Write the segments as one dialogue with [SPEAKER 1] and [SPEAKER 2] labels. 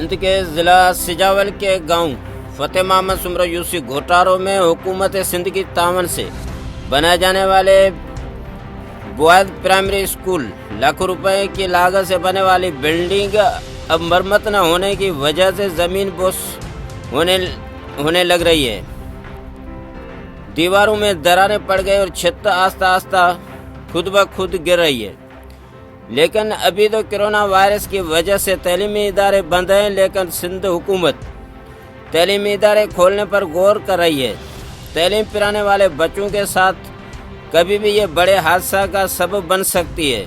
[SPEAKER 1] سندھ کے ضلع سجاول کے گاؤں فتح محمد سمرو یوسی گھوٹارو میں حکومت سندھ کی تعاون سے بنائے جانے والے بوائد پرائمری اسکول لاکھوں روپے کی لاگت سے بننے والی بلڈنگ اب مرمت نہ ہونے کی وجہ سے زمین بوس ہونے لگ رہی ہے۔ دیواروں میں دراریں پڑ گئی اور چھت آہستہ آہستہ خود بخود گر رہی ہے۔ لیکن ابھی تو کرونا وائرس کی وجہ سے تعلیمی ادارے بند ہیں، لیکن سندھ حکومت تعلیمی ادارے کھولنے پر غور کر رہی ہے۔ تعلیم پرانے والے بچوں کے ساتھ کبھی بھی یہ بڑے حادثہ کا سبب بن سکتی ہے۔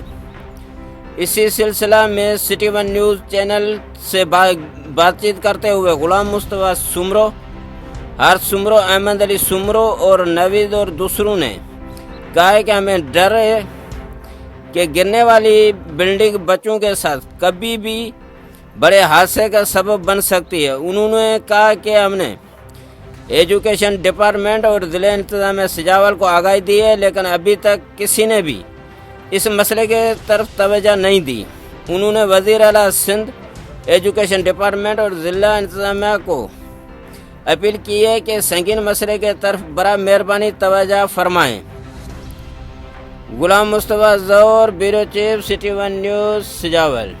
[SPEAKER 1] اسی سلسلہ میں سٹی ون نیوز چینل سے بات چیت کرتے ہوئے غلام مصطفیٰ سمرو، حارث سمرو، احمد علی سمرو اور نوید اور دوسروں نے کہا ہے کہ ہمیں ڈر ہے کہ گرنے والی بلڈنگ بچوں کے ساتھ کبھی بھی بڑے حادثے کا سبب بن سکتی ہے۔ انہوں نے کہا کہ ہم نے ایجوکیشن ڈپارٹمنٹ اور ضلع انتظامیہ سجاول کو آگاہی دی ہے، لیکن ابھی تک کسی نے بھی اس مسئلے کے طرف توجہ نہیں دی۔ انہوں نے وزیر اعلیٰ سندھ، ایجوکیشن ڈپارٹمنٹ اور ضلع انتظامیہ کو اپیل کی ہے کہ سنگین مسئلے کے طرف برائے مہربانی توجہ فرمائیں۔ غلام مصطفیٰ ظہور، bureau chief, city one news, Sajawal.